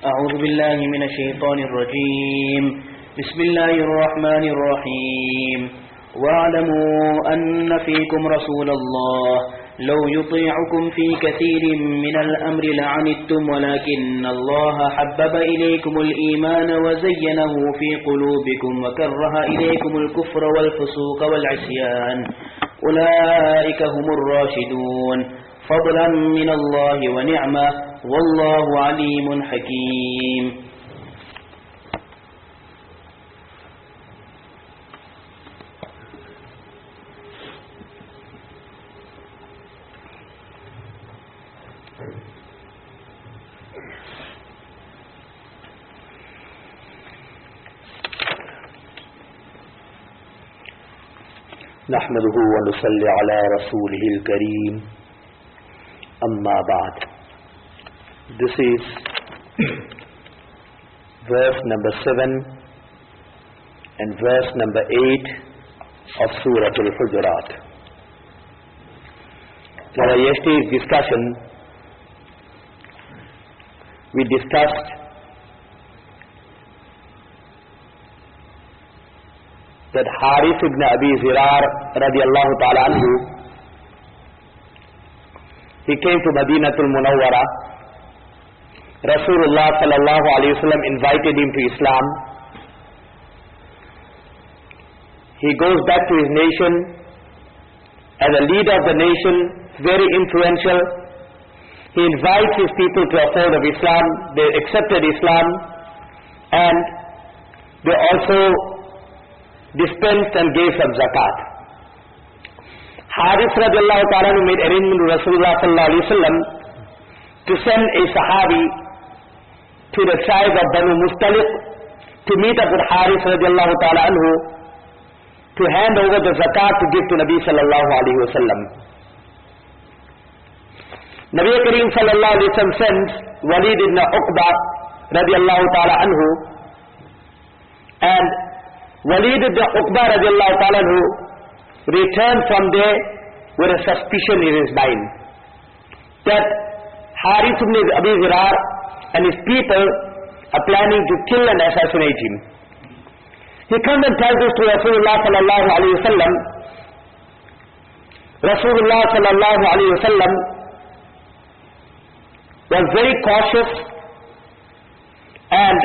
أعوذ بالله من الشيطان الرجيم بسم الله الرحمن الرحيم واعلموا أن فيكم رسول الله لو يطيعكم في كثير من الأمر لعنتم ولكن الله حبب إليكم الإيمان وزينه في قلوبكم وكره إليكم الكفر والفسوق والعصيان أولئك هم الراشدون فضلا من الله ونعمة والله عليم حكيم. نحمده ونصلي على رسوله الكريم أما بعد. This is verse number 7 and verse number 8 of Surah Hujarat. In our yesterday's discussion, we discussed that Harith ibn Abi Zirar radiallahu ta'ala anhu, he came to Madinatul Munawwara. Rasulullah sallallahu alayhi wa sallam invited him to Islam. He goes back to his nation as a leader of the nation, very influential. He invites his people to a fold of Islam. They accepted Islam and they also dispensed and gave some zakat. Harith radiallahu ta'ala made arrangement with Rasulullah sallallahu alayhi wa sallam to send a sahabi to the tribe of Banu Mustaliq to meet up with Harith radiallahu ta'ala anhu to hand over the zakat to give to Nabi sallallahu alayhi wa sallam. Nabi Kareem sallallahu alayhi wa sallam sends Walid ibn Uqba radiallahu ta'ala anhu, and Walid ibn Uqba radiallahu ta'ala anhu returned from there with a suspicion in his mind that Harith ibn Abi Zirar and his people are planning to kill and assassinate him. He comes and tells this to Rasulullah sallallahu alayhi wa sallam. Rasulullah sallallahu alayhi wa sallam was very cautious and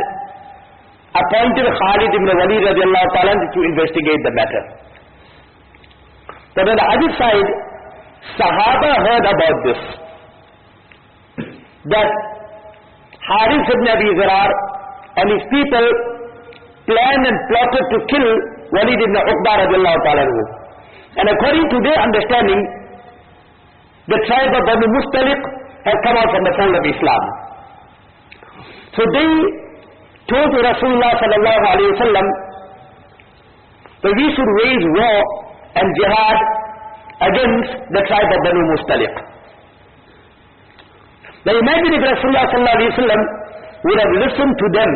appointed Khalid ibn Walid radiallahu ta'ala to investigate the matter. But on the other side, Sahaba heard about this, that Harith ibn Abi Zirar and his people planned and plotted to kill Walid ibn Uqba radiallahu ta'ala. And according to their understanding, the tribe of Banu Mustaliq has come out from the fold of Islam. So they told Rasulullah sallallahu alayhi wa sallam that we should wage war and jihad against the tribe of Banu Mustaliq. Now imagine if Rasulullah sallallahu alayhi wa sallam would have listened to them,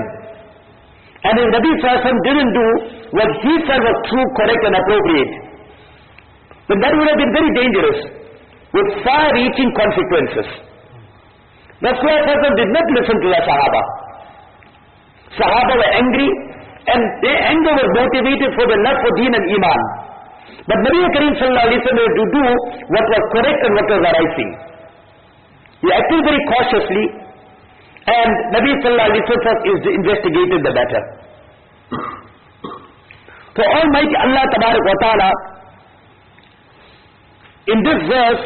and if Nabi sallallahu alayhi wa sallam didn't do what he said was true, correct and appropriate, then that would have been very dangerous with far-reaching consequences. Rasulullah sallallahu alayhi wa sallam did not listen to the Sahaba. Sahaba were angry, and their anger was motivated for the love for deen and iman. But Nabi Kareem sallallahu alayhi wa sallam had to do what was correct and what was the right thing. He acted very cautiously, and Nabi sallallahu alayhi wa sallam investigated the matter. So Almighty Allah tabarak wa ta'ala in this verse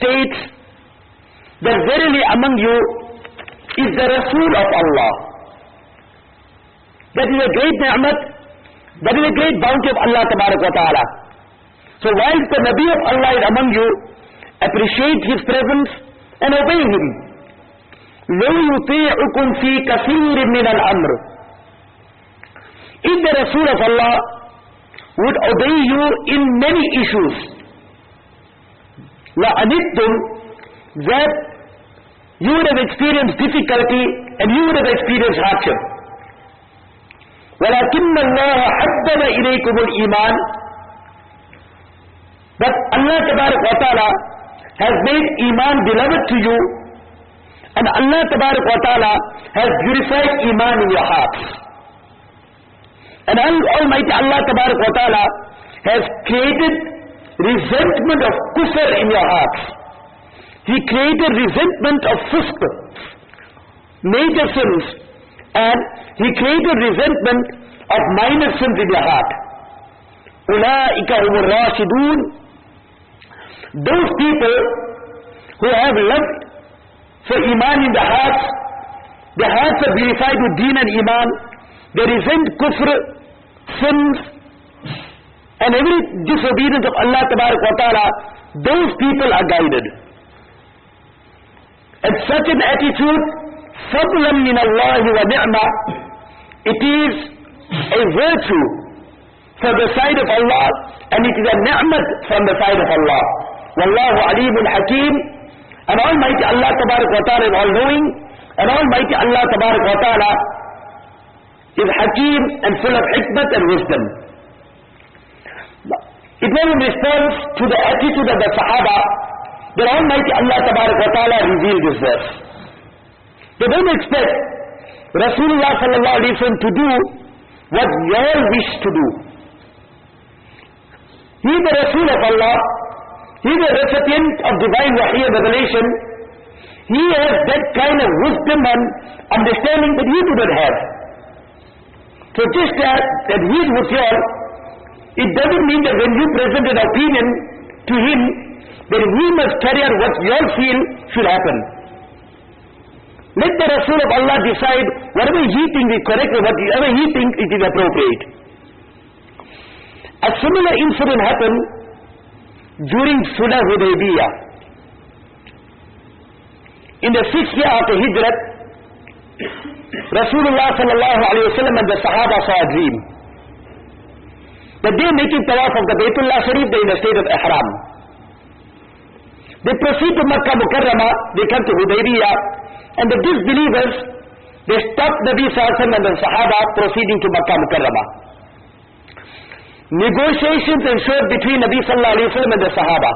states that verily among you is the Rasul of Allah. That is a great ni'mat, that is a great bounty of Allah tabarak wa ta'ala. So whilst the Nabi of Allah is among you, appreciate his presence and obey him. لَوْ يُطِيعُكُمْ فِي كَثِيرٍ مِّنَ الْأَمْرِ. If the Rasul of Allah would obey you in many issues, لَأَنِتُّمْ, that you would have experienced difficulty and you would have experienced hardship. وَلَكِنَّ اللَّهَ حَبَّبَ إِلَيْكُمُ الْإِيمَانِ. But Allah tabarak wa ta'ala has made Iman beloved to you And Allah Tabarak wa Ta'ala has purified Iman in your hearts. And Almighty Allah Tabarak wa Ta'ala has created resentment of kufr in your hearts. He created resentment of fisk, major sins, and He created resentment of minor sins in your heart. Ulaika humur rashidun. Those people who have loved for Iman in the hearts, their hearts are purified with Deen and Iman, they resent kufr, sins, and every disobedience of Allah Tabarak wa Ta'ala, those people are guided. And such an attitude, فَضْلًا مِنَ اللَّهِ وَنِعْمَةً, it is a virtue from the side of Allah, and it is a ni'mat from the side of Allah. Wallahu Alimun Hakim. And Almighty Allah Tabarak wa Ta'ala is all-knowing, and Almighty Allah Tabarak wa Ta'ala is Hakim and full of hikmat and wisdom. It was in response to the attitude of the Sahaba that Almighty Allah Tabarak wa Ta'ala revealed this verse. They don't expect Rasulullah sallallahu alaihi wasallam to do what you all wish to do. He is the Rasul of Allah. He is the recipient of divine wahy and revelation. He has that kind of wisdom and understanding that you do not have. So just that he is with you all, it doesn't mean that when you present an opinion to him, that he must carry out what you all feel should happen. Let the Rasul of Allah decide whatever he thinks is correct or whatever he thinks it is appropriate. A similar incident happened during Surah Hujarat. In the 6th year after Hijrat, Rasulullah sallallahu alaihi wasallam and the Sahaba saw a dream. That they making tawaf of the Baytullah Sharif, they in the state of Ihram. They proceed to Makkah Mukarramah, they come to Hudaybiyah, and the disbelievers, they stop Nabi sallallahu alaihi wasallam and the Sahaba proceeding to Makkah Mukarramah. Negotiations ensued between Nabi sallallahu alaihi wasallam and the Sahaba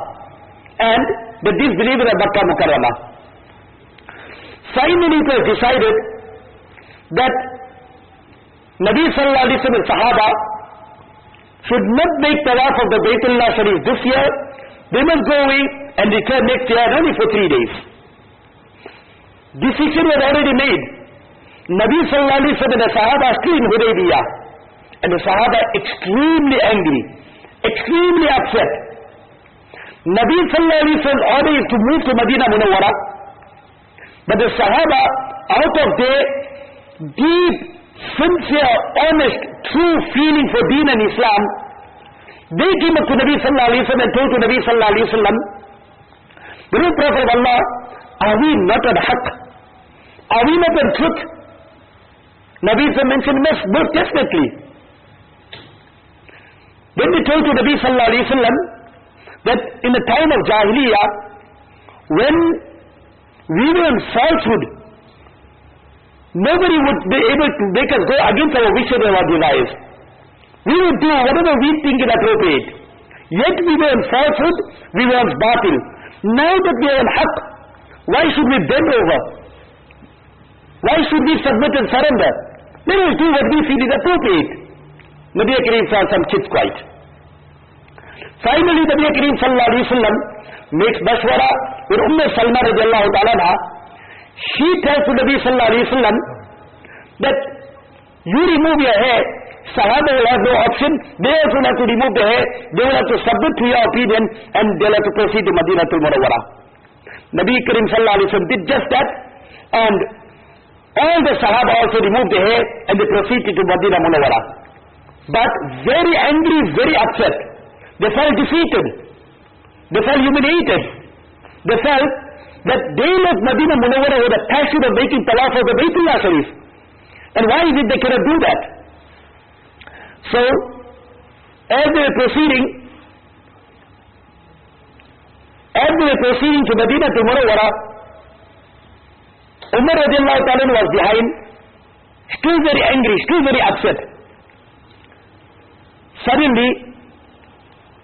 and the disbelievers of Makkah Mukarramah. Finally it was decided that Nabi sallallahu alaihi wasallam and Sahaba should not make tawaf of the Baytullah Sharif this year. They must go away and return next year only for 3 days. Decision was already made. Nabi sallallahu alaihi wasallam and the Sahaba are still in Hudaybiyah. And the Sahaba extremely angry, extremely upset. Nabi sallallahu alaihi wasallam's order is to move to Medina Munawwara. But the Sahaba, out of their deep, sincere, honest, true feeling for Deen and Islam, they came up to Nabi sallallahu alaihi wasallam and told to Nabi sallallahu alaihi wasallam, the real Prophet of Allah, are we not on haqq? Are we not on truth? Nabi sallallahu mentioned, most definitely. Then they told to Nabi sallallahu alaihi wasallam that in the time of Jahiliyyah, when we were in falsehood, nobody would be able to make us go against our wishes or our desires. We would do whatever we think is appropriate. Yet we were in falsehood, we were in batil. Now that we are in haqq, why should we bend over? Why should we submit and surrender? Let us do what we feel is appropriate. Nabi Kareem sallallahu alaihi wasallam keeps quiet. Finally Nabi Kareem sallallahu alaihi wasallam makes mashwara with Salma radiallahu ta'ala. She tells to Nabi sallallahu alaihi wasallam that you remove your hair, Sahaba will have no option, they also have to remove the hair, they will have to submit to your opinion, and they will have to proceed to Madinatul Munawwara. Nabi Kareem sallallahu alaihi wasallam did just that, and all the Sahaba also removed the hair and they proceeded to Madinah Munawwara. But very angry, very upset. They felt defeated. They felt humiliated. They felt that they left Madinah Munawwara with a passion of making tawaf of the Baytullah Sharif. And why is it they cannot do that? So, as they were proceeding to Madinah to Munawwara, Umar radiallahu ta'ala was behind, still very angry, still very upset. Suddenly,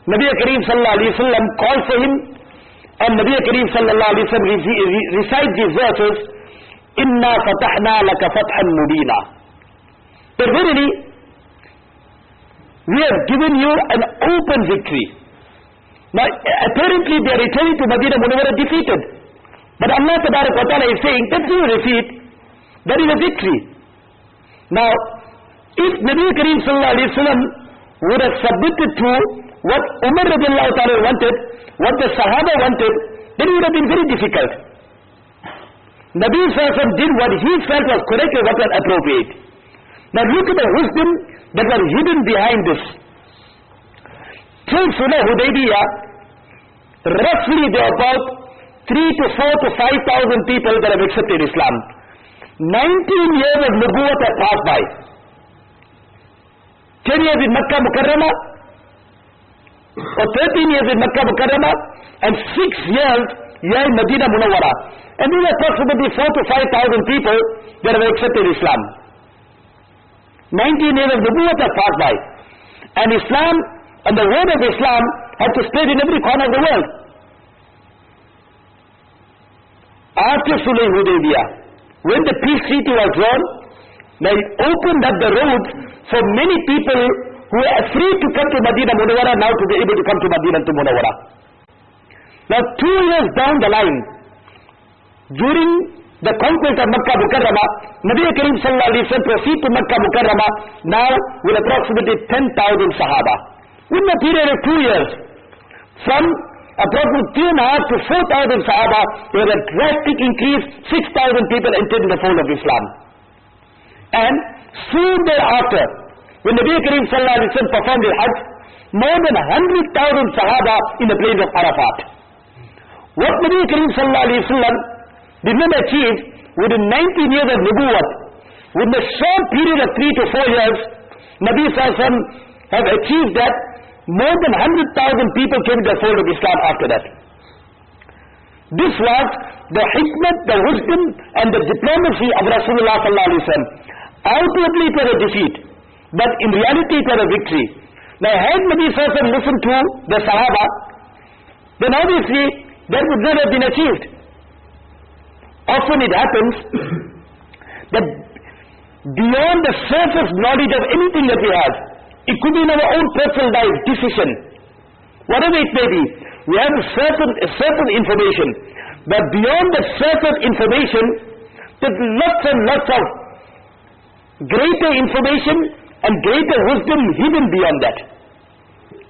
Nabi Kareem sallallahu alaihi wasallam called for him, and Nabi Kareem sallallahu alaihi wasallam recited these verses Inna fatahna laka fathan mubina. But verily, we have given you an open victory. Now, apparently they are returning to Medina Munawwara defeated. But Allah Tabarak wa Ta'ala is saying, that's not a defeat, that is a victory. Now, if Nabi Kareem Sallallahu Alaihi Wasallam would have submitted to what Umar Radiallahu Ta'ala wanted, what the Sahaba wanted, then it would have been very difficult. Nabi Sallallahu Alaihi Wasallam did what he felt was correct and what was appropriate. Now look at the wisdom that was hidden behind this. Till Surah Hujarat, roughly there are about 3 to 4 to 5,000 people that have accepted Islam. 19 years of Nubuwwat have passed by. 10 years in Makkah Mukarramah, or 13 years in Makkah Mukarramah, and 6 years here in Medina Munawwara. And these are approximately 4 to 5,000 people that have accepted Islam. 19 years of Nubuwwat have passed by. And Islam, and the word of Islam, had to spread in every corner of the world. After Sulh Hudaybiyah, when the peace treaty was drawn, now it opened up the road for many people who were afraid to come to Medina Munawwara now to be able to come to Medina Munawwara. Now 2 years down the line, during the conquest of Makkah Mukarramah, Nabi Kareem Sallallahu Alaihi Wasallam proceed to Makkah Mukarramah now with approximately 10,000 Sahaba. Within a period of 2 years, from approximately 3,500 to 4,000 Sahaba, there was a drastic increase. 6,000 people entered in the fold of Islam. And soon thereafter, when Nabi Kareem Sallallahu Alaihi Wasallam performed the Hajj, more than 100,000 Sahaba in the plains of Arafat. What Nabi Kareem Sallallahu Alaihi Wasallam did not achieve within 19 years of Nubuwwat, within a short period of 3 to 4 years, Nabi Sallallahu Alaihi Wasallam have achieved that. More than 100,000 people came to the fold of Islam after that. This was the hikmat, the wisdom and the diplomacy of Rasulullah Sallallahu Alaihi Wasallam. Outwardly it was a defeat, but in reality it was a victory. Now had Nabi Sallallahu Alaihi Wasallam listened to the Sahaba, then obviously that would not have been achieved. Often it happens that beyond the surface knowledge of anything that we have, it could be in our own personal life, decision, whatever it may be, we have a certain information, but beyond the surface information, there's lots and lots of greater information and greater wisdom hidden beyond that.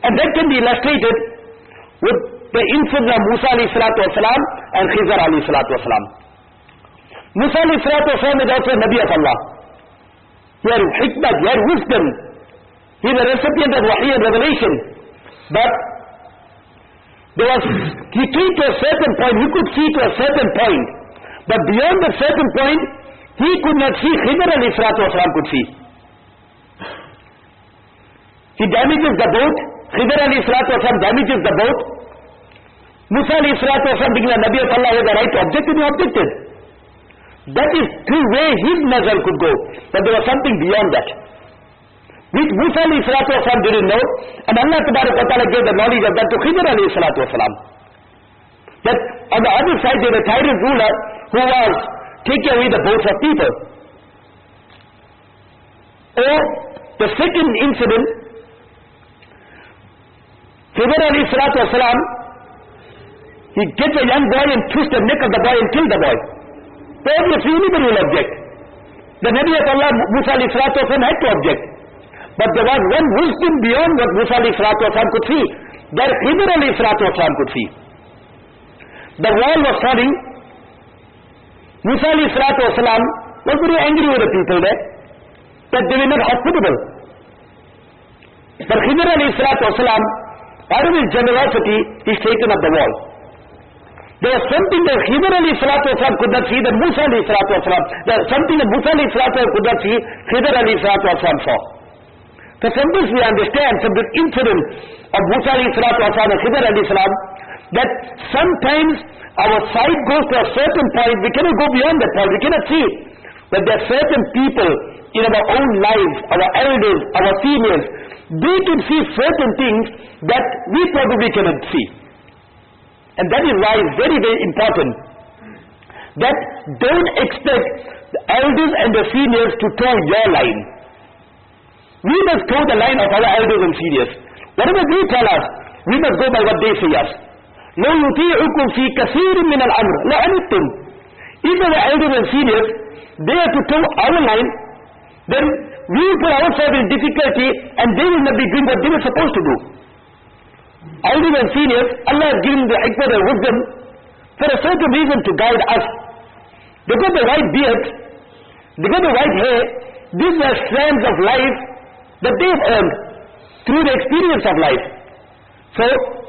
And that can be illustrated with the incident of Musa alayhi salatu wasalam and Khizr alayhi salatu wasalam. Musa alayhi salatu wasalam is also a Nabi of Allah. He had hikmah, he had wisdom. He is a recipient of wahi and revelation. But he came to a certain point, he could see to a certain point. But beyond a certain point, he could not see. Khidr alayhi salatu wasalam could see. He damages the boat. Khidr alayhi salatu wasalam damages the boat. Musa alayhi salatu wasalam, being a Nabi of Allah, had the right to object, and he objected. That is to where his nazar could go. But there was something beyond that, which Musa alayhi salatu wasalam didn't know, and Allah Tabarak wa Ta'ala gave the knowledge of that to Khidr alayhi salatu wasalam. That on the other side there was a tyrant ruler who was taking away the boats of people. Or the second incident, Khidr alayhi salatu wasalam, he gets a young boy and twists the neck of the boy and kills the boy. So obviously anybody will object. The Nabi of Allah, Musa alayhi salatu wasalam, had to object. But there was one wisdom beyond what Musa alayhi salatu wasalam could see, that Khidr alayhi salatu wasalam could see. The wall was falling. Musa alayhi salatu wasalam was very angry with the people there, that they were not hospitable. But Khidr alayhi salatu wasalam, out of his generosity, he's taken up the wall. There was something that Khidr alayhi salatu wasalam could not see, that Musa alayhi salatu wasalam, there was something that Musa alayhi salatu wasalam could not see, Khidr alayhi salatu wasalam saw. So from this we understand, from the incident of Musa alayhi salatu wasalam and Khidr alayhi salam, that sometimes our sight goes to a certain point, we cannot go beyond that point, we cannot see. But there are certain people in our own lives, our elders, our seniors, they can see certain things that we probably cannot see. And that is why it's very, very important that don't expect the elders and the seniors to toe your line. We must toe the line of our elders and seniors. Whatever they tell us, we must go by what they say us. لو يطيعكم في كثير من الأمر لعنتم. If our elders and seniors, they are to toe our line, then we put ourselves in difficulty and they will not be doing what they were supposed to do. Elders and seniors, Allah has given the hikmah and wisdom for a certain reason to guide us. They got the right beard, they got the right hair. These are strands of life that they have earned through the experience of life. So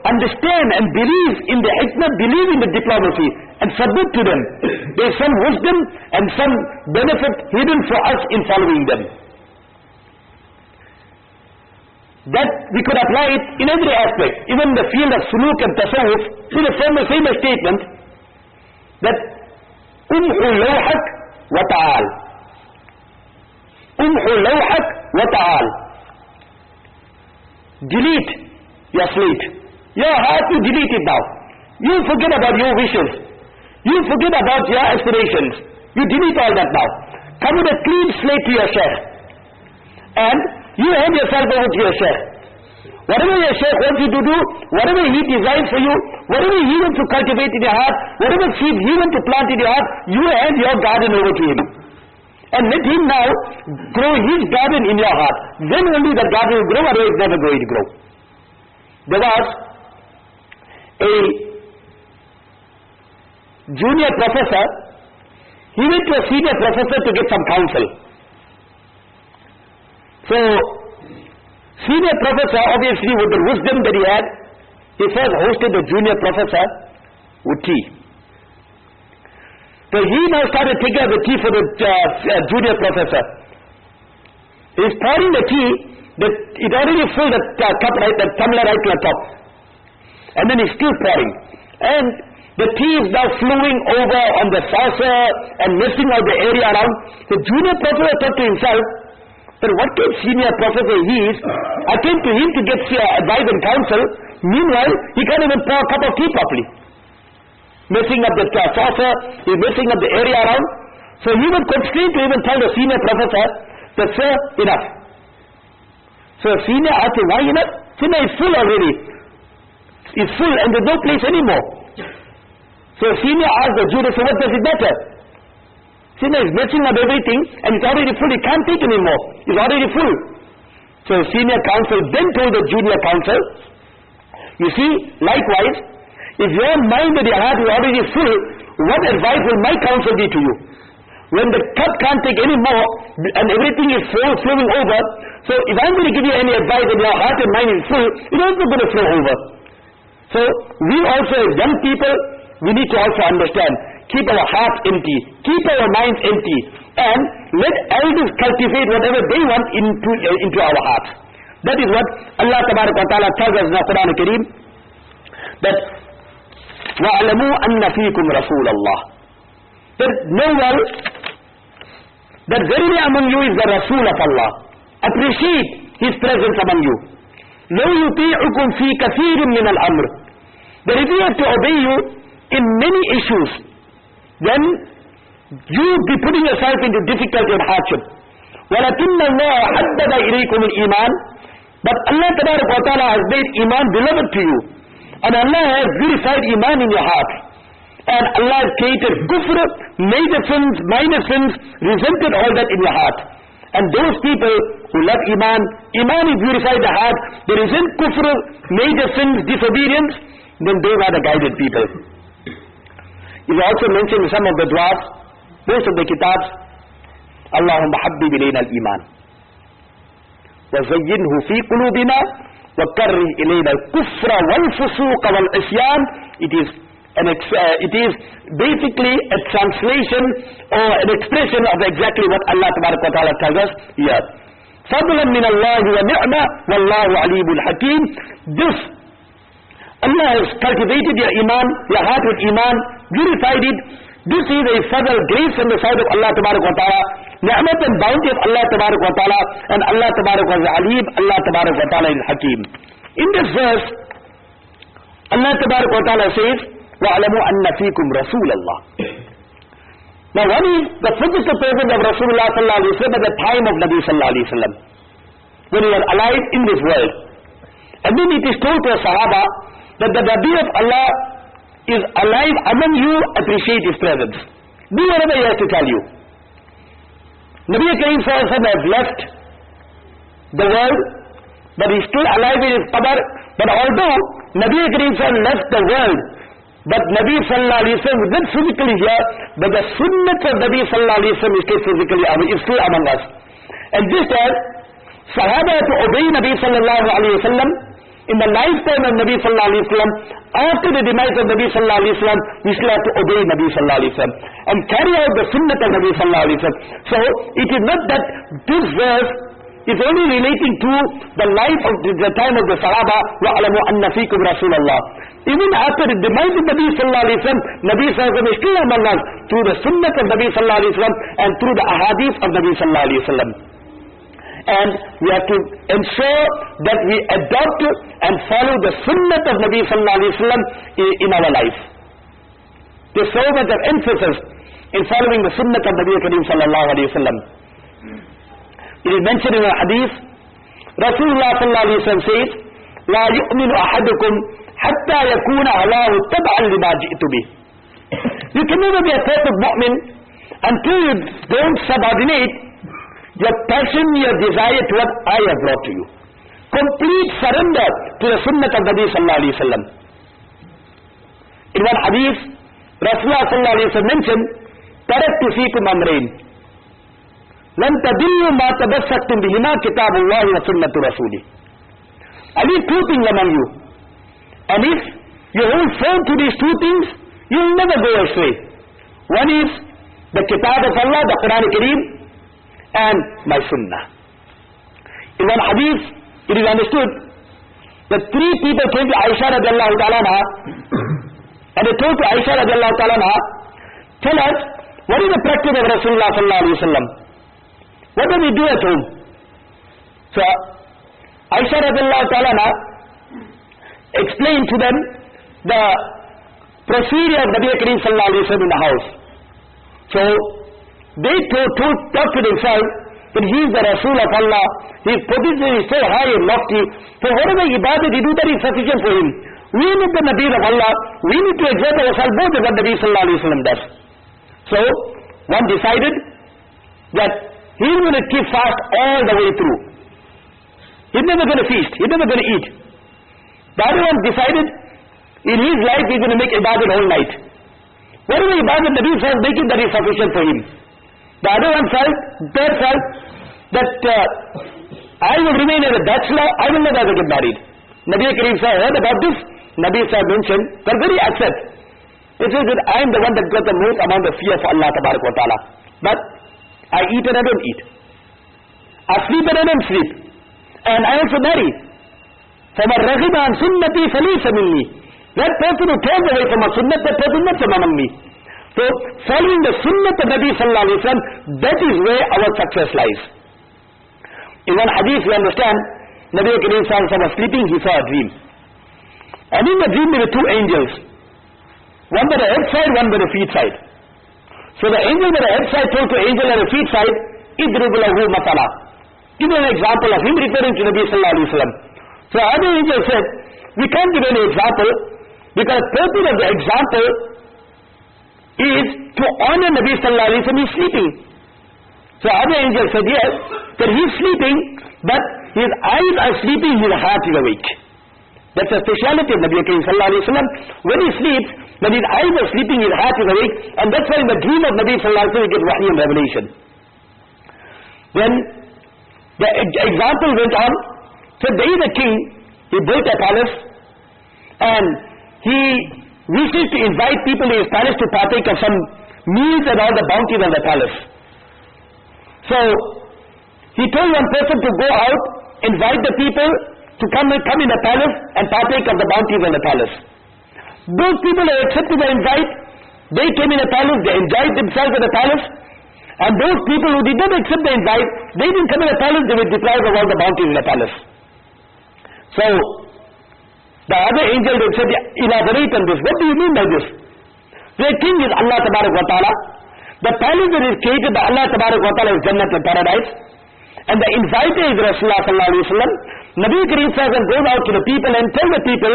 understand and believe in the hikmah, believe in the diplomacy and submit to them. There is some wisdom and some benefit hidden for us in following them. That we could apply it in every aspect. Even in the field of suluk and tasawwuf, with a famous statement that umhu lawhak wa ta'al. Umhu lawhak wa ta'al. Delete your slate. Your heart, you delete it now. You forget about your wishes. You forget about your aspirations. You delete all that now. Come with a clean slate to your shaykh. And you hand yourself over to your shaykh. Whatever your shaykh wants you to do, whatever he designs for you, whatever he wants to cultivate in your heart, whatever seed he wants to plant in your heart, you hand your garden over to him. And let him now grow his garden in your heart. Then only that garden will grow, otherwise it's never going to grow. There was a junior professor. He went to a senior professor to get some counsel. So, senior professor, obviously with the wisdom that he had, he first hosted the junior professor with tea. So he now started taking out the tea for the junior professor. He's pouring the tea, but it already filled the cup, right, the tumbler right to the top. And then he's still pouring. And the tea is now flowing over on the saucer and messing out the area around. The junior professor thought to himself, but what kind of senior professor he is? I came to him to get advice and counsel. Meanwhile, he can't even pour a cup of tea properly. Messing up the saucer, he's messing up the area around. So he was constrained to even tell the senior professor that, sir, enough. So the senior asked him, why enough? Senior is full already. It's full and there's no place anymore. So the senior asked the junior, so what does it matter? Senior is messing up everything and it's already full, he can't take anymore. It's already full. So the senior counsel then told the junior counsel, you see, likewise, if your mind and your heart is already full, what advice will my counsel be to you? When the cup can't take any more and everything is flowing over, so if I'm going to give you any advice and your heart and mind is full, it's also going to flow over. So we also as young people, we need to also understand, keep our hearts empty, keep our minds empty, and let elders cultivate whatever they want into our hearts. That is what Allah Ta'ala tells us in the Quran Kareem, that وَعْلَمُوا أَنَّ فِيكُمْ رَسُولَ اللَّهِ, that know well that verily among you is the Rasul of Allah. Appreciate His presence among you. لَوْ يُطِيعُكُمْ فِي كَثِيرٍ مِّنَ الْأَمْرِ, that if you have to obey you in many issues, then you will be putting yourself into difficulty and hardship. وَلَكِنَّ اللَّهَ حَبَّبَ إِلَيْكُمُ الْإِيمَانِ, but Allah Ta'ala has made Iman beloved to you. And Allah has purified Iman in your heart. And Allah has created kufr, major sins, minor sins, resented all that in your heart. And those people who love Iman, Iman is purified the heart, they resent kufr, major sins, disobedience, then they are the guided people. It is also mentioned in some of the du'as, most of the kitabs, Allahumma habbib ilayna al-iman wa zayyinhu fi qulubina wa karrih ilayna al-kufra wal-fusuq wal-isyan. It is basically a translation or an expression of exactly what Allah Ta'ala tells us here. Fadlan min Allah wa ni'ma wallahu alimul hakim. This, Allah has cultivated your Iman, your heart with Iman, purified it. This is a further grace from the side of Allah Ta'ala, ni'mat and bounty of Allah Ta'ala, and Allah Ta'ala is Alim, Allah Ta'ala is Hakim. In this verse, Allah Ta'ala says, وَعْلَمُوا أَنَّ فِيكُمْ رَسُولَ اللَّهِ, Now one is the physical presence of Rasulullah sallallahu alaihi wasallam at the time of Nabi sallallahu alaihi wasallam, when he was alive in this world. And then it is told to a Sahaba that the Nabi of Allah is alive among you, appreciate his presence. Do whatever he has to tell you. Nabi Kareem sallallahu alaihi wasallam has left the world, but he is still alive in his qabr. But although Nabi Kareem sallallahu alaihi wasallam left the world, but Nabi sallallahu alaihi wasallam is not physically here, but the sunnah of Nabi sallallahu alaihi wasallam is still among us. And this time, Sahaba to obey Nabi sallallahu alaihi wasallam in the lifetime of Nabi sallallahu alaihi wasallam. After the demise of Nabi sallallahu alaihi wasallam, we still have to obey Nabi sallallahu alaihi wasallam and carry out the sunnah of Nabi sallallahu alaihi wasallam. So it is not that this verse is only relating to the life of the time of the Sahaba. وَعْلَمُوا أَنَّ فِيكُمْ رَسُولَ اللَّهِ. Even after the demise of Nabi sallallahu alaihi wasallam, Nabi sallallahu alaihi wasallam is still among us through the sunnah of Nabi sallallahu alaihi wasallam and through the ahadith of Nabi sallallahu alaihi wasallam. And we have to ensure that we adopt and follow the sunnah of Nabi sallallahu alaihi wasallam in our life. There's so much of emphasis in following the sunnah of Nabi Kareem sallallahu alaihi wasallam. It is mentioned in a hadith, Rasulullah sallallahu alaihi wasallam says, لا يؤمن أحدكم حتى يكون هواه تبعا لما جئت به. You can never be a perfect mu'min until you don't subordinate your passion, your desire to what I have brought to you. Complete surrender to the sunnah of Nabi sallallahu alaihi wasallam. In one hadith, Rasulullah sallallahu alaihi wasallam mentioned, taraktu fikum amrayn lan tadillu ma tabassaktum bihima kitabullahi wa sunnatu rasulih. I leave two things among you, and if you hold firm to these two things, you will never go astray. One is the kitab of Allah, the Quran Kareem, and my sunnah. In one hadith, it is understood that three people came to Aisha radiallahu ta'ala anha, and they told to Aisha radiallahu ta'ala anha, tell us, what is the practice of Rasulullah sallallahu alaihi wasallam? What do we do at home? So Aisha radiallahu ta'ala anha explained to them the procedure of Nabi Kareem sallallahu alaihi wasallam in the house. So they talked to themselves that he is the Rasul of Allah, his position is so high and lofty, so whatever ibadat he do, that is sufficient for him. We need the Nabi of Allah, we need to exert ourselves more than what Nabi sallallahu alaihi wasallam does. So one decided that he is going to keep fast all the way through. He's never going to feast, he's never going to eat. The other one decided in his life he's going to make ibadat all night. Whatever ibadat Nabi says, make it, that is sufficient for him. The other one felt that I will remain as a bachelor, I will not ever get married. Nabi Kareem Sahib heard about this. Nabi Sahib mentioned, they're very upset. It says that I am the one that got the most amount of fear for Allah Tabarak wa Ta'ala. But I eat and I don't eat. I sleep and I don't sleep. And I also marry. فَمَنْ رَغِبَ عَنْ سُنَّتِي فَلَيْسَ مِنِّي. That person who turns away from my sunnah, that person is not from among me. So following the sunnah of Nabi sallallahu alaihi wasallam, that is where our success lies. In one hadith we understand, Nabi Kareem sallallahu alaihi wasallam was sleeping, he saw a dream. And in the dream there were two angels. One by the head side, one by the feet side. So the angel by the head side told to angel on the feet side, idrib lahu matala. Give an example of him, referring to Nabi sallallahu alaihi wasallam. So other angel said, we can't give any example, because the purpose of the example is to honor Nabi sallallahu alaihi wasallam, he's sleeping. So other angel said, yes, that he's sleeping, but his eyes are sleeping, his heart is awake. That's the speciality of Nabi Kareem sallallahu alaihi wasallam. When he sleeps, when his eyes are sleeping, his heart is awake, and that's why in the dream of Nabi sallallahu alaihi wasallam he gets wahy and revelation. Then the example went on. So there is a king, he built a palace, and he wishes to invite people in his palace to partake of some meals and all the bounties of the palace. So he told one person to go out, invite the people to come in the palace and partake of the bounties of the palace. Those people who accepted the invite, they came in the palace, they enjoyed themselves in the palace, and those people who did not accept the invite, they didn't come in the palace, they were deprived of all the bounties in the palace. So the other angel they said, elaborate on this. What do you mean by this? The king is Allah Tabarak wa Ta'ala. The palace that is created by Allah Tabarak wa Ta'ala is Jannat and paradise. And the inviter is Rasulullah sallallahu alayhi wa sallam. Nabi Kareem sallallahu goes out to the people and tell the people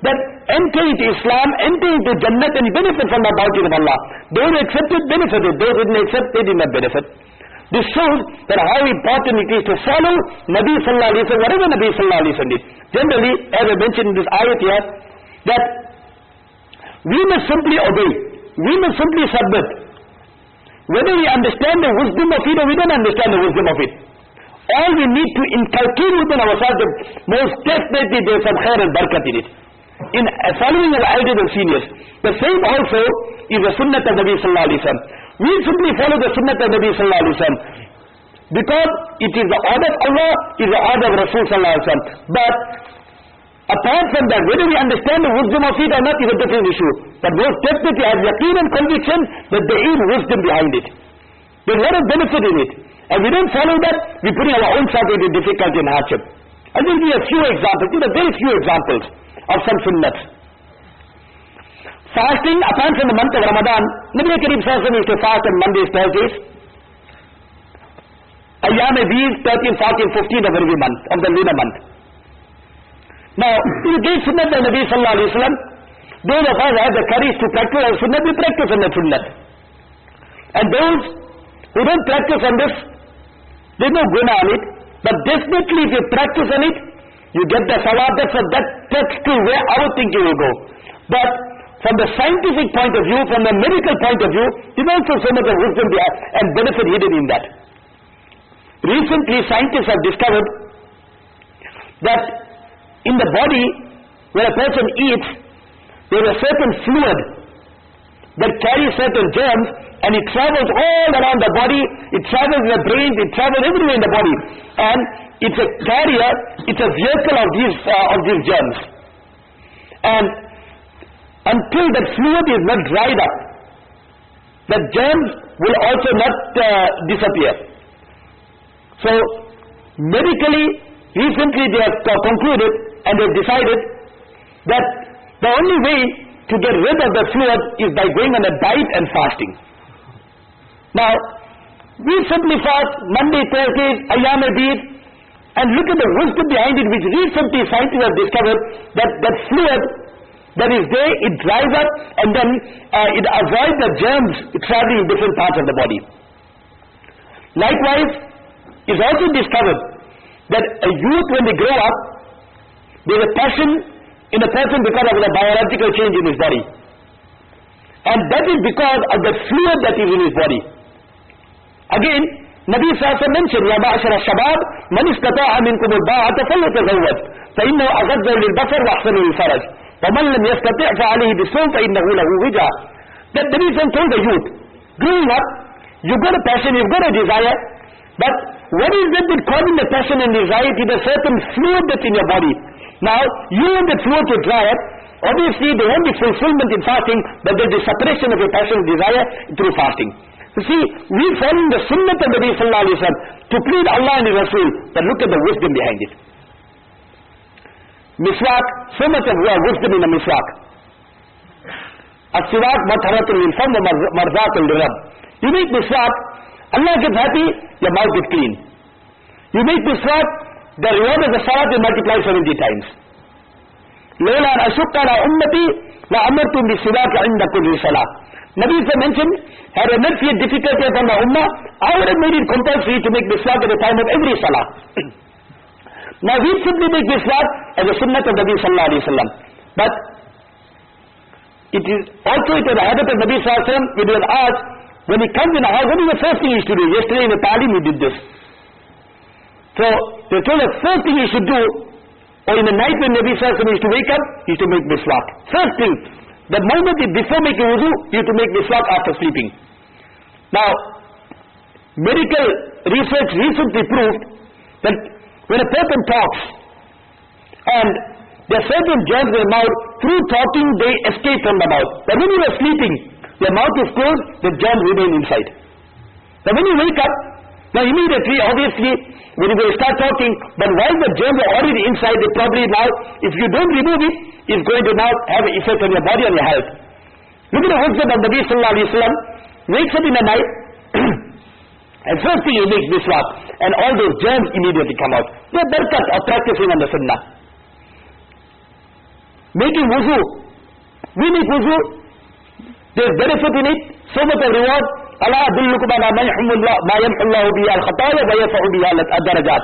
that enter into Islam, enter into Jannat and benefit from the bounty of Allah. Those who accepted benefited, those who didn't accept they did not benefit. This shows that how important it is to follow Nabi sallallahu alayhi wa sallam, whatever Nabi sallallahu alayhi wa sallam did. Generally, as I mentioned in this ayat here, that we must simply obey, we must simply submit. Whether we understand the wisdom of it or we don't understand the wisdom of it, all we need to inculcate within ourselves that most definitely there is some khair and barakat in it. In following our elders and seniors. The same also is the sunnah of Nabi sallallahu alayhi wa sallam. We simply follow the sunnah of Nabi sallallahu alayhi wa sallam because it is the order of Allah, it is the order of Rasul sallallahu alayhi wa sallam. But apart from that, whether we understand the wisdom of it or not is a different issue. But most definitely have yaqeen and conviction that there is wisdom behind it. There is a lot of benefit in it. And we don't follow that, we're putting our own self into difficulty and hardship. I will give you a few examples, very few examples of some sunnahs. Fasting, apart from the month of Ramadan, Nabi Kareem sallallahu alayhi wa sallam used to fast on Mondays, Thursdays. Ayyam Eid, 13th, 14th, 15th of every month, of the lunar month. Now, in the great sunnah of Nabi sallallahu alayhi wa sallam, those of us who have the courage to practice our sunnah, we practice on that sunnah. And those who don't practice on this, there's no guna on it. But definitely if you practice on it, you get the sawab. That's to where our thinking will go. But from the scientific point of view, from the medical point of view, there's also so much of wisdom and benefit hidden in that. Recently, scientists have discovered that in the body, when a person eats, there is a certain fluid that carries certain germs, and it travels all around the body, it travels in the brain, it travels everywhere in the body. And it's a carrier, it's a vehicle of these germs. And until that fluid is not dried up, the germs will also not disappear. So, medically, recently they have concluded and they have decided that the only way to get rid of the fluid is by going on a diet and fasting. Now, we simply fast Monday, Thursdays, Ayyam Eid, and look at the wisdom behind it, which recently scientists have discovered that fluid that is there, it dries up and then it avoids the germs traveling in different parts of the body. Likewise, it's also discovered that a youth, when they grow up, there's a passion in a person because of the biological change in his body. And that is because of the fluid that is in his body. Again, Nabi sallallahu alayhi wa sallam mentioned, يَا مَعْشَرَ الشَّبَابِ مَنِ اسْتَطَاعَ مِنْكُمُ الْبَاءَةَ فَلْيَتَزَوَّجْ فَإِنَّهُ أَغَضُّ لِلْبَصَرِ وَأَحْسَنُ لِلْفَرْجِ وَمَنْ لَمْ يَسْتَطِعْ فَعَلَيْهِ بِالصَّوْمِ فَإِنَّهُ لَهُ وِجَاءٌ. That Nabi sallallahu alayhi wa sallam told the youth, growing up, you've got a passion, you've got a desire, but what is it that causing the passion and desire? It is a certain fluid that's in your body. Now, you want the fluid to dry up. Obviously, there won't be fulfillment in fasting, but there will be separation of your passion and desire through fasting. You see, we following the sunnah of Nabi sallallahu alayhi wa sallam to please Allah and His Rasul, but look at the wisdom behind it. Miswak, so much of wisdom in a miswak. As-siwak matharatun lil-fam wa marzatun lil-rabb. You make miswak, Allah gets happy, your mouth gets clean. You make miswak, the reward of the salat will multiply 70 times. Layla an ashukka ala ummati la amartum bi-siwak inda kulli salah. Nabi mentioned, had I not feared difficulty upon the ummah, I would have made it compulsory to make miswak at the time of every salah. Now we simply make miswak as a sunnah of Nabi sallallahu alayhi wa sallam. But it is also the habit of Nabi sallallahu alayhi wa sallam, when he was asked, when he comes in a house, what is the first thing he should do? Yesterday in the Talim he did this. So they told the first thing he should do, or in the night when Nabi sallallahu alayhi wa sallam used to wake up, he used to make miswak. First thing. The moment before making wudu, you have to make miswak after sleeping. Now, medical research recently proved that when a person talks and there are certain germs in the mouth, through talking they escape from the mouth. But when you are sleeping, your mouth is closed, the germs remain inside. Now when you wake up, now immediately, obviously, when you will start talking, but while the germs are already inside, they probably now, if you don't remove it, it's going to now have an effect on your body and your health. Look at the wisdom of Nabi sallallahu alayhi wa sallam. wakes up in the night, and first thing he makes miswak, and all those germs immediately come out. The barakat of practicing on the sunnah. Making wuzu. We make wuzu. There's benefit in it, so much of reward. Allah adullukum ala ma yamhullahu bihi al-khataya wa yarfa'u bihi al-darajat.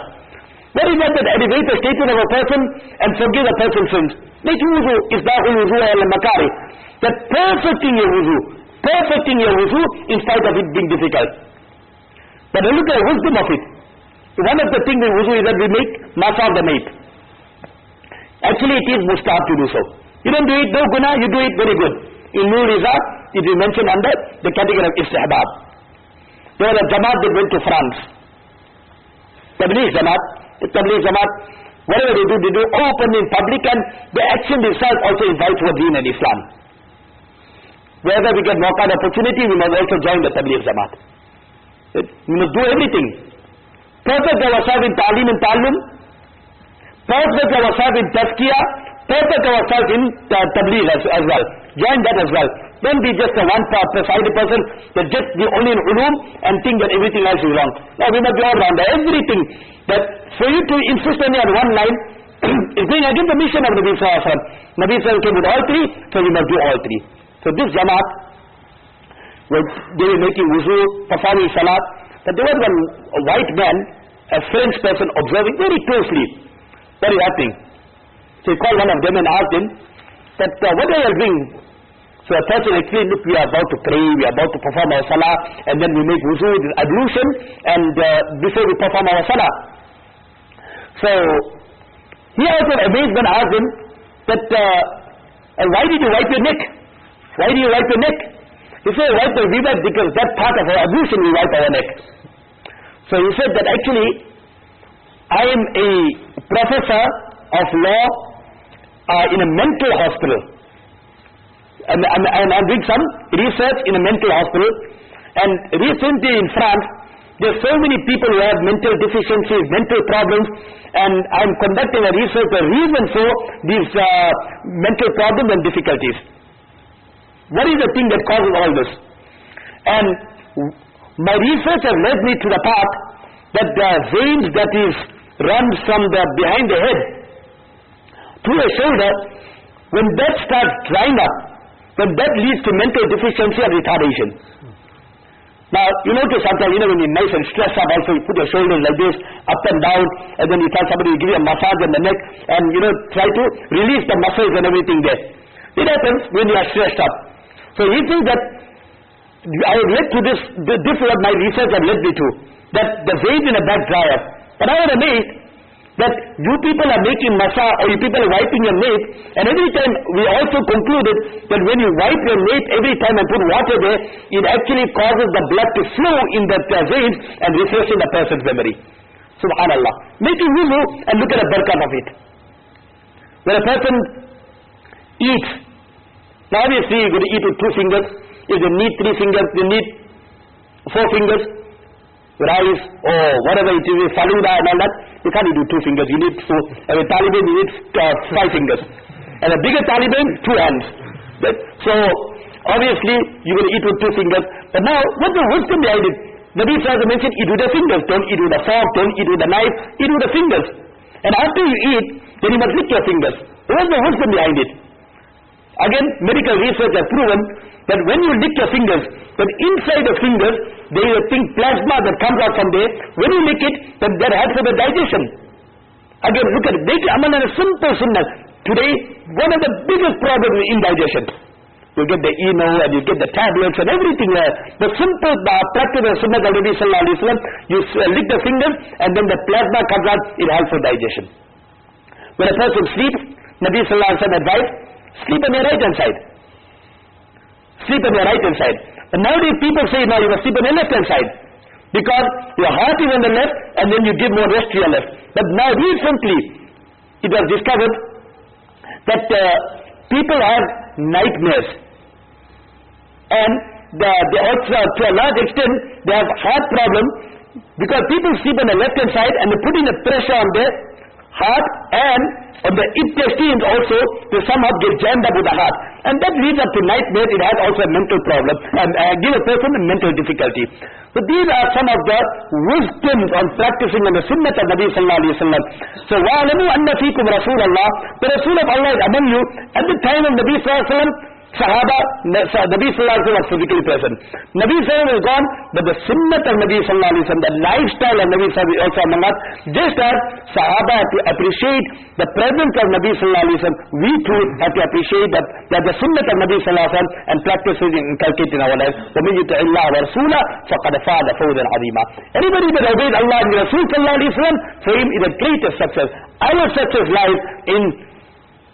What is that elevate the statement of a person and forgive a person's sins? Making wuzu is da'ul wuzu al-makari. That perfecting your wuzu in spite of it being difficult. But look at the wisdom of it. One of the things in wuzu is that we make masa of the nape. Actually it is mustahab to do so. You don't do it, no guna, you do it very good. In Nur Iza, it is mentioned under the category of istihbab. There was a Jamaat that went to France. Tabligh Jamaat, whatever they do open in public, and the action itself also invites for deen and Islam. Wherever we get more kind of opportunity, we must also join the Tabligh Jamaat. We must do everything. Perfect ourselves in Ta'lim and Ta'allum, perfect ourselves in Tazkiyah, perfect ourselves in Tabligh as well. Join that as well. Don't be just a one-sided person that just be only in ulum and think that everything else is wrong. No, we must be all rounder. Everything. That for you to insist only on one line is going against the mission of Nabi Sallallahu Alaihi Wasallam. Nabi Sallallahu Alaihi Wasallam came with all three, so we must do all three. So this Jamaat, they were making wuzu, performing salat, but there was one white man, a French person, observing very closely what is happening. So he called one of them and asked him that, what are you doing? So a person explained, look, we are about to pray, we are about to perform our salah, and then we make wuzu, ablution, and before we perform our salah. So he also amazed when I asked him that, why did you wipe your neck? Why do you wipe your neck? He said, wipe the neck because that part of our ablution we wipe our neck. So he said that actually, I am a professor of law in a mental hospital. And I'm doing some research in a mental hospital. And recently in France, there are so many people who have mental deficiencies, mental problems, and I'm conducting a research, the reason for these mental problems and difficulties. What is the thing that causes all this? And my research has led me to the path that the veins that is runs from the behind the head to the shoulder, when that starts drying up, then that leads to mental deficiency and retardation. Now, you notice sometimes, when you're nice and stressed up, also you put your shoulders like this, up and down, and then you tell somebody to give you a massage on the neck, and try to release the muscles and everything there. It happens when you are stressed up. So he thinks that I have led to this is what my research has led me to, that the veins in the back dry up. But I was amazed that you people are making massage, or you people are wiping your nape, and every time we also concluded that when you wipe your nape every time and put water there, it actually causes the blood to flow in the veins and refreshing the person's memory. Subhanallah. Making wuzu and look at the barakat of it. When a person eats, now obviously you're going to eat with 2 fingers. If they need 3 fingers, they need 4 fingers. Rice or whatever it is, faluda and all that, you can't do 2 fingers. You need 4. And a Taliban, you need 5 fingers. And a bigger Taliban, 2 hands. So obviously you're going to eat with 2 fingers. But now, what's the wisdom behind it? Nabi Sallallahu Alaihi Wasallam mentioned, eat with the fingers. Don't eat with a fork, don't eat with a knife, eat with the fingers. And after you eat, then you must lick your fingers. What's the wisdom behind it? Again, medical research has proven that when you lick your fingers, that inside the fingers, there is a thing, plasma that comes out from there. When you lick it, then that helps with the digestion. Again, look at it. Make amal and a simple sunnah. Today, one of the biggest problems is indigestion. You get the eno and you get the tablets and everything. The simple practice of sunnah of Nabi Sallallahu Alaihi Wasallam, you lick the fingers and then the plasma comes out, it helps for digestion. When a person sleeps, Nabi Sallallahu Alaihi Wasallam advised, sleep on your right hand side. Sleep on your right hand side. But nowadays people say, no, you must sleep on your left hand side. Because your heart is on the left and then you give more rest to your left. But now recently it was discovered that people have nightmares. And they also, to a large extent, they have heart problem because people sleep on the left hand side and they're putting a pressure on their heart, and on the intestines also, they somehow get jammed up with the heart. And that leads up to nightmares. It has also a mental problem and give a person a mental difficulty. So these are some of the wisdoms on practicing on the sunnah of Nabi sallallahu alaihi wasallam. So وَعَلَمُوا أَنَّ فِيكُمْ Rasulullah, the Rasul of Allah is among you. At the time of Nabi sallallahu alaihi wasallam, Sahaba, Nabi sallallahu alaihi wasallam was physically present. Nabi sallallahu alaihi wasallam is gone, but the sunnah of Nabi sallallahu alaihi wasallam, the lifestyle of Nabi sallallahu alaihi wasallam is also among us. Just as Sahaba have to appreciate the presence of Nabi sallallahu alaihi wasallam, we too have to appreciate that the sunnah of Nabi sallallahu alaihi wasallam and practice it inculcate in our life. وَمَن يُطِعِ اللَّهَ وَرَسُولَهُ فَقَدْ فَازَ فَوْزًا عَظِيمًا. Anybody that obeys Allah and Rasul sallallahu alaihi wasallam, for him is the greatest success. Our success lies in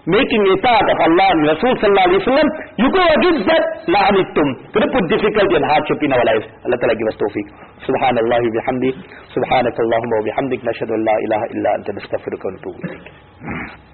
making itaat of Allah and Rasul sallallahu alaihi wasallam. You go against that, la'anittum. Going to put difficulty and hardship in our lives. Allah Ta'ala give us tawfiq. Subhanallahi bihamdi. Subhanakallahumma wa bihamdik. Nashhadu an la ilaha illa anta nastaghfiruka wa natubu ilayk.